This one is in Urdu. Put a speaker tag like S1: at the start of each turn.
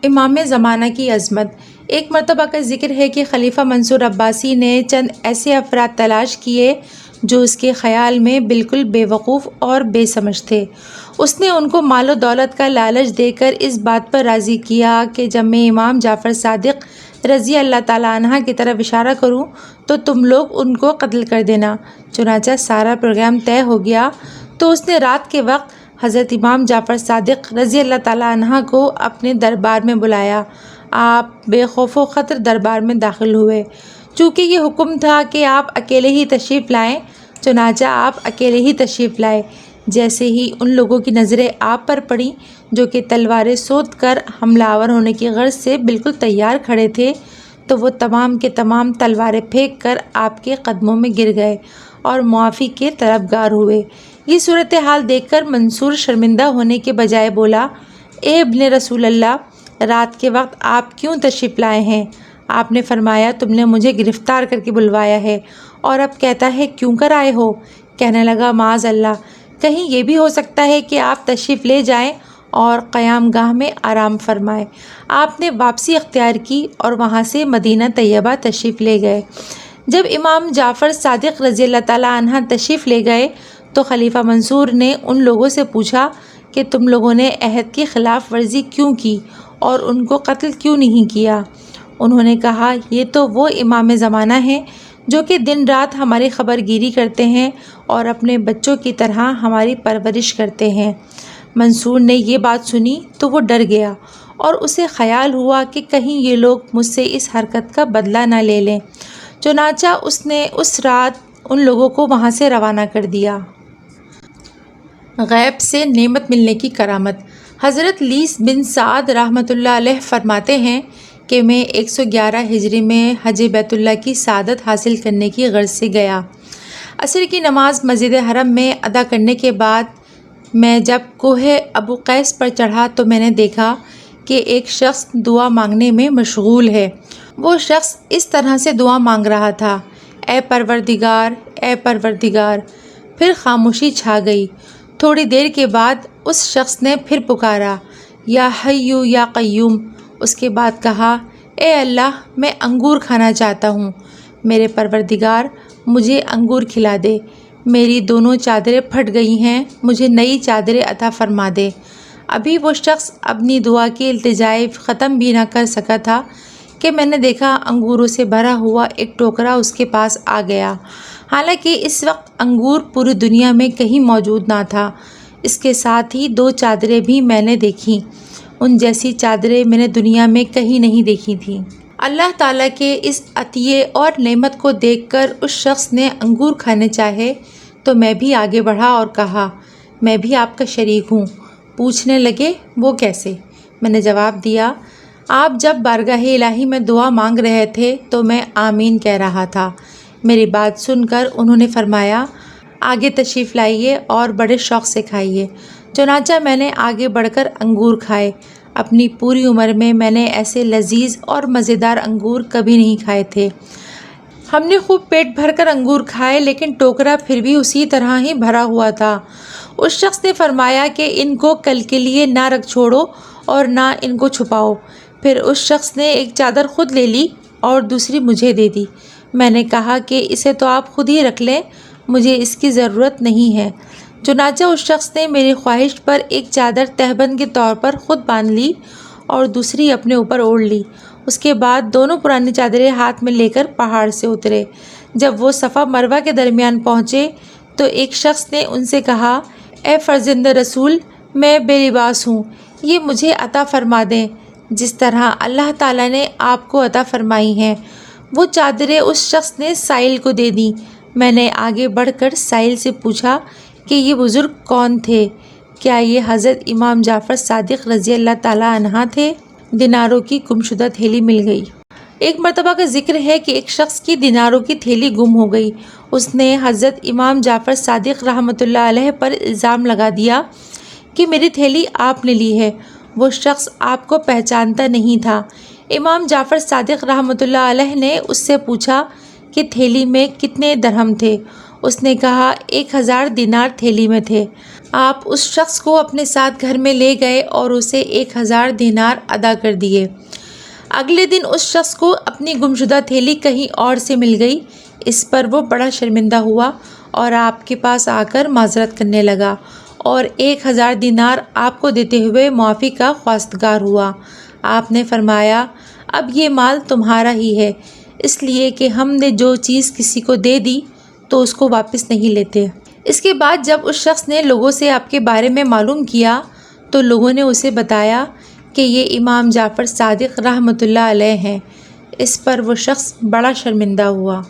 S1: امام زمانہ کی عظمت۔ ایک مرتبہ کا ذکر ہے کہ خلیفہ منصور عباسی نے چند ایسے افراد تلاش کیے جو اس کے خیال میں بالکل بے وقوف اور بے سمجھ تھے۔ اس نے ان کو مال و دولت کا لالچ دے کر اس بات پر راضی کیا کہ جب میں امام جعفر صادق رضی اللہ تعالیٰ عنہ کی طرف اشارہ کروں تو تم لوگ ان کو قتل کر دینا۔ چنانچہ سارا پروگرام طے ہو گیا تو اس نے رات کے وقت حضرت امام جعفر صادق رضی اللہ تعالیٰ عنہ کو اپنے دربار میں بلایا۔ آپ بے خوف و خطر دربار میں داخل ہوئے۔ چونکہ یہ حکم تھا کہ آپ اکیلے ہی تشریف لائیں، چنانچہ آپ اکیلے ہی تشریف لائے۔ جیسے ہی ان لوگوں کی نظریں آپ پر پڑیں جو کہ تلواریں سوت کر حملہ آور ہونے کی غرض سے بالکل تیار کھڑے تھے، تو وہ تمام کے تمام تلواریں پھینک کر آپ کے قدموں میں گر گئے اور معافی کے طلبگار ہوئے۔ یہ صورتحال دیکھ کر منصور شرمندہ ہونے کے بجائے بولا، اے ابن رسول اللہ، رات کے وقت آپ کیوں تشریف لائے ہیں؟ آپ نے فرمایا تم نے مجھے گرفتار کر کے بلوایا ہے اور اب کہتا ہے کیوں کر آئے ہو؟ کہنے لگا معاذ اللہ، کہیں یہ بھی ہو سکتا ہے کہ آپ تشریف لے جائیں اور قیام گاہ میں آرام فرمائیں۔ آپ نے واپسی اختیار کی اور وہاں سے مدینہ طیبہ تشریف لے گئے۔ جب امام جعفر صادق رضی اللہ تعالیٰ عنہ تشریف لے گئے تو خلیفہ منصور نے ان لوگوں سے پوچھا کہ تم لوگوں نے عہد کی خلاف ورزی کیوں کی اور ان کو قتل کیوں نہیں کیا؟ انہوں نے کہا، یہ تو وہ امام زمانہ ہیں جو کہ دن رات ہماری خبر گیری کرتے ہیں اور اپنے بچوں کی طرح ہماری پرورش کرتے ہیں۔ منصور نے یہ بات سنی تو وہ ڈر گیا اور اسے خیال ہوا کہ کہیں یہ لوگ مجھ سے اس حرکت کا بدلہ نہ لے لیں۔ چنانچہ اس نے اس رات ان لوگوں کو وہاں سے روانہ کر دیا۔ غیب سے نعمت ملنے کی کرامت۔ حضرت لیث بن سعد رحمۃ اللہ علیہ فرماتے ہیں کہ میں 111 ہجری میں حج بیت اللہ کی سعادت حاصل کرنے کی غرض سے گیا۔ عصر کی نماز مسجد حرم میں ادا کرنے کے بعد میں جب کوہ ابو قیس پر چڑھا تو میں نے دیکھا کہ ایک شخص دعا مانگنے میں مشغول ہے۔ وہ شخص اس طرح سے دعا مانگ رہا تھا، اے پروردگار، اے پروردگار۔ پھر خاموشی چھا گئی۔ تھوڑی دیر کے بعد اس شخص نے پھر پکارا، یا حیو یا قیوم۔ اس کے بعد کہا، اے اللہ، میں انگور کھانا چاہتا ہوں، میرے پروردگار مجھے انگور کھلا دے۔ میری دونوں چادریں پھٹ گئی ہیں، مجھے نئی چادریں عطا فرما دے۔ ابھی وہ شخص اپنی دعا کی التجائے ختم بھی نہ کر سکا تھا کہ میں نے دیکھا انگوروں سے بھرا ہوا ایک ٹوکرا اس کے پاس آ گیا۔ حالانکہ اس وقت انگور پوری دنیا میں کہیں موجود نہ تھا۔ اس کے ساتھ ہی 2 چادریں بھی میں نے دیکھیں، ان جیسی چادریں میں نے دنیا میں کہیں نہیں دیکھی تھیں۔ اللہ تعالیٰ کے اس عطیے اور نعمت کو دیکھ کر اس شخص نے انگور کھانے چاہے تو میں بھی آگے بڑھا اور کہا، میں بھی آپ کا شریک ہوں۔ پوچھنے لگے، وہ کیسے؟ میں نے جواب دیا، آپ جب بارگاہ الہی میں دعا مانگ رہے تھے تو میں آمین کہہ رہا تھا۔ میری بات سن کر انہوں نے فرمایا، آگے تشریف لائیے اور بڑے شوق سے کھائیے۔ چنانچہ میں نے آگے بڑھ کر انگور کھائے۔ اپنی پوری عمر میں میں نے ایسے لذیذ اور مزیدار انگور کبھی نہیں کھائے تھے۔ ہم نے خوب پیٹ بھر کر انگور کھائے لیکن ٹوکرا پھر بھی اسی طرح ہی بھرا ہوا تھا۔ اس شخص نے فرمایا کہ ان کو کل کے لیے نہ رکھ چھوڑو اور نہ ان کو چھپاؤ۔ پھر اس شخص نے ایک چادر خود لے لی اور دوسری مجھے دے دی۔ میں نے کہا کہ اسے تو آپ خود ہی رکھ لیں، مجھے اس کی ضرورت نہیں ہے۔ چنانچہ اس شخص نے میری خواہش پر ایک چادر تہبند کے طور پر خود باندھ لی اور دوسری اپنے اوپر اوڑھ لی۔ اس کے بعد دونوں پرانی چادریں ہاتھ میں لے کر پہاڑ سے اترے۔ جب وہ صفا مروہ کے درمیان پہنچے تو ایک شخص نے ان سے کہا، اے فرزند رسول، میں بے لباس ہوں، یہ مجھے عطا فرما دیں جس طرح اللہ تعالیٰ نے آپ کو عطا فرمائی ہیں۔ وہ چادریں اس شخص نے سائل کو دے دیں۔ میں نے آگے بڑھ کر سائل سے پوچھا کہ یہ بزرگ کون تھے؟ کیا یہ حضرت امام جعفر صادق رضی اللہ تعالیٰ عنہ تھے؟ دیناروں کی گمشدہ تھیلی مل گئی۔ ایک مرتبہ کا ذکر ہے کہ ایک شخص کی دیناروں کی تھیلی گم ہو گئی۔ اس نے حضرت امام جعفر صادق رحمۃ اللہ علیہ پر الزام لگا دیا کہ میری تھیلی آپ نے لی ہے۔ وہ شخص آپ کو پہچانتا نہیں تھا۔ امام جعفر صادق رحمۃ اللہ علیہ نے اس سے پوچھا کہ تھیلی میں کتنے درہم تھے؟ اس نے کہا 1000 دینار تھیلی میں تھے۔ آپ اس شخص کو اپنے ساتھ گھر میں لے گئے اور اسے 1000 دینار ادا کر دیے۔ اگلے دن اس شخص کو اپنی گمشدہ تھیلی کہیں اور سے مل گئی۔ اس پر وہ بڑا شرمندہ ہوا اور آپ کے پاس آ کر معذرت کرنے لگا اور 1000 دینار آپ کو دیتے ہوئے معافی کا خواستگار ہوا۔ آپ نے فرمایا، اب یہ مال تمہارا ہی ہے، اس لیے کہ ہم نے جو چیز کسی کو دے دی تو اس کو واپس نہیں لیتے۔ اس کے بعد جب اس شخص نے لوگوں سے آپ کے بارے میں معلوم کیا تو لوگوں نے اسے بتایا کہ یہ امام جعفر صادق رحمۃ اللہ علیہ ہیں۔ اس پر وہ شخص بڑا شرمندہ ہوا۔